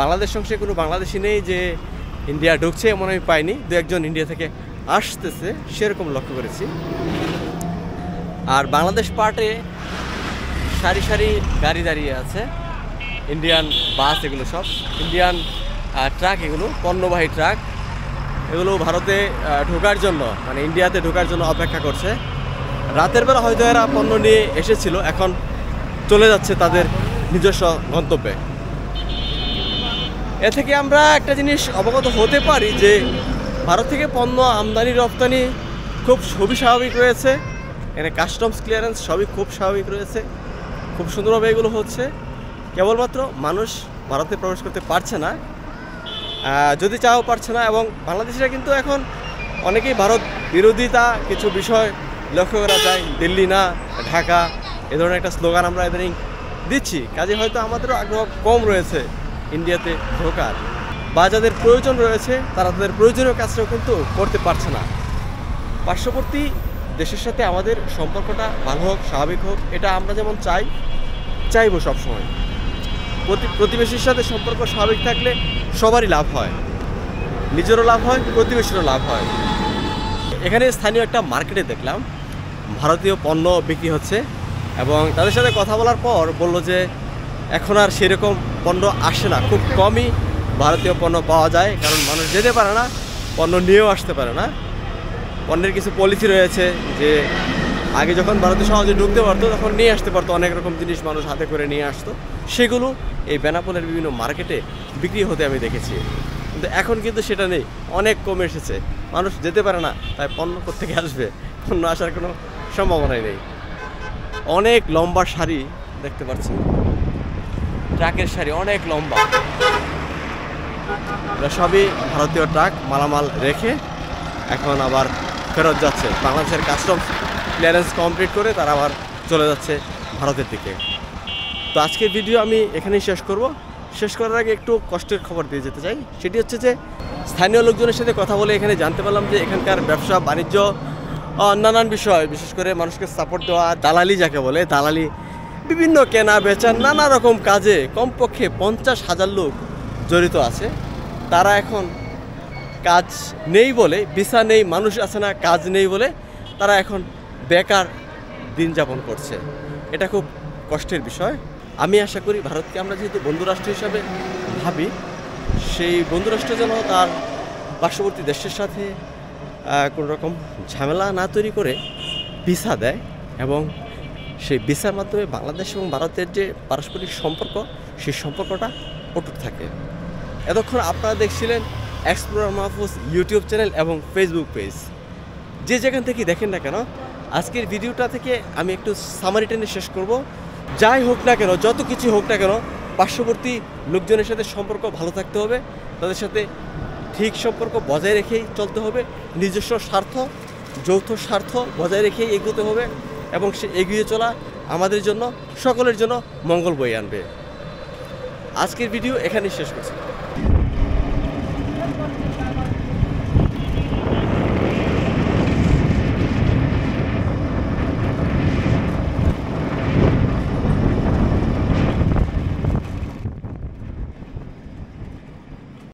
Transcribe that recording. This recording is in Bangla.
বাংলাদেশ অংশে কোনো বাংলাদেশি নেই যে ইন্ডিয়া ঢুকছে, এমন আমি পাইনি। দু একজন ইন্ডিয়া থেকে আসতেছে সেরকম লক্ষ্য করেছি। আর বাংলাদেশ পার্টে সারি সারি গাড়ি দাঁড়িয়ে আছে, ইন্ডিয়ান বাস, এগুলো সব ইন্ডিয়ান ট্রাক, এগুলো পণ্যবাহী ট্রাক। এগুলো ভারতে ঢোকার জন্য, মানে ইন্ডিয়াতে ঢোকার জন্য অপেক্ষা করছে। রাতের বেলা হয়তো এরা পণ্য নিয়ে এসেছিল, এখন চলে যাচ্ছে তাদের নিজস্ব গন্তব্যে। এ থেকে আমরা একটা জিনিস অবগত হতে পারি যে ভারত থেকে পণ্য আমদানি রপ্তানি খুবই স্বাভাবিক রয়েছে। এখানে কাস্টমস ক্লিয়ারেন্স সবই খুব স্বাভাবিক রয়েছে, খুব সুন্দরভাবে এগুলো হচ্ছে। কেবলমাত্র মানুষ ভারতে প্রবেশ করতে পারছে না, যদি চাও পারছে না। এবং বাংলাদেশিরা কিন্তু এখন অনেকেই ভারত বিরোধিতা কিছু বিষয় লক্ষ্য করা যায়, দিল্লি না ঢাকা, এ ধরনের একটা স্লোগান আমরা ইদানিং দিচ্ছি। কাজে হয়তো আমাদেরও আগ্রহ কম রয়েছে ইন্ডিয়াতে ঢোকার, বা যাদের প্রয়োজন রয়েছে তারা তাদের প্রয়োজনীয় কাজটাও কিন্তু করতে পারছে না। পার্শ্ববর্তী দেশের সাথে আমাদের সম্পর্কটা ভালো হোক, স্বাভাবিক হোক, এটা আমরা যেমন চাইবো সবসময়। প্রতিবেশীর সাথে সম্পর্ক স্বাভাবিক থাকলে সবারই লাভ হয়, নিজেরও লাভ হয়, প্রতিবেশীরও লাভ হয়। এখানে স্থানীয় একটা মার্কেটে দেখলাম ভারতীয় পণ্য বিক্রি হচ্ছে, এবং তাদের সাথে কথা বলার পর বলল যে এখন আর সেরকম পণ্য আসে না, খুব কমই ভারতীয় পণ্য পাওয়া যায়, কারণ মানুষ যেতে পারে না, পণ্য নিয়েও আসতে পারে না। পণ্যের কিছু পলিসি রয়েছে যে আগে যখন ভারতে সহজে ঢুকতে পারতো তখন নিয়ে আসতে পারতো, অনেক রকম জিনিস মানুষ হাতে করে নিয়ে আসতো, সেগুলো এই বেনাপোলের বিভিন্ন মার্কেটে বিক্রি হতে আমি দেখেছি। কিন্তু এখন কিন্তু সেটা নেই, অনেক কমে এসেছে, মানুষ যেতে পারে না, তাই পণ্য কোত্থেকে আসবে, পণ্য আসার কোনো সম্ভাবনাই নেই। অনেক লম্বা সারি দেখতে পাচ্ছি, ট্রাকের সারি অনেক লম্বা, এরা সবই ভারতীয় ট্রাক মালামাল রেখে এখন আবার ফেরত যাচ্ছে। বাংলাদেশের কাস্টমস ক্লিয়ারেন্স কমপ্লিট করে তারা আবার চলে যাচ্ছে ভারতের দিকে। তো আজকের ভিডিও আমি এখানেই শেষ করব। শেষ করার আগে একটু কষ্টের খবর দিয়ে যেতে চাই, সেটি হচ্ছে যে স্থানীয় লোকজনের সাথে কথা বলে এখানে জানতে পারলাম যে এখানকার ব্যবসা বাণিজ্য, নানান বিষয়, বিশেষ করে মানুষকে সাপোর্ট দেওয়া, দালালি যাকে বলে, দালালি, বিভিন্ন কেনা বেচা, নানা রকম কাজে কমপক্ষে 50,000 লোক জড়িত আছে। তারা এখন কাজ নেই বলে, ভিসা নেই, মানুষ আছে না, কাজ নেই বলে তারা এখন বেকার দিন যাপন করছে। এটা খুব কষ্টের বিষয়। আমি আশা করি ভারতকে আমরা যেহেতু বন্ধুরাষ্ট্র হিসাবে ভাবি, সেই বন্ধুরাষ্ট্র যেন তার পার্শ্ববর্তী দেশের সাথে কোনো রকম ঝামেলা না তৈরি করে ভিসা দেয়, এবং সেই ভিসার মাধ্যমে বাংলাদেশ এবং ভারতের যে পারস্পরিক সম্পর্ক, সেই সম্পর্কটা অটুট থাকে। এতক্ষণ আপনারা দেখছিলেন এক্সপ্লোরার মাহফুজ ইউটিউব চ্যানেল এবং ফেসবুক পেজ। যে যেখান থেকে দেখেন না কেন, আজকের ভিডিওটা থেকে আমি একটু সামারি টেনে শেষ করব। যাই হোক না কেন, যত কিছু হোক না কেন, পার্শ্ববর্তী লোকজনের সাথে সম্পর্ক ভালো থাকতে হবে, তাদের সাথে ঠিক সম্পর্ক বজায় রেখেই চলতে হবে, নিজস্ব স্বার্থ, যৌথ স্বার্থ বজায় রেখেই এগোতে হবে, এবং সে এগিয়ে চলা আমাদের জন্য, সকলের জন্য মঙ্গল বয়ে আনবে। আজকের ভিডিও এখানেই শেষ করছি।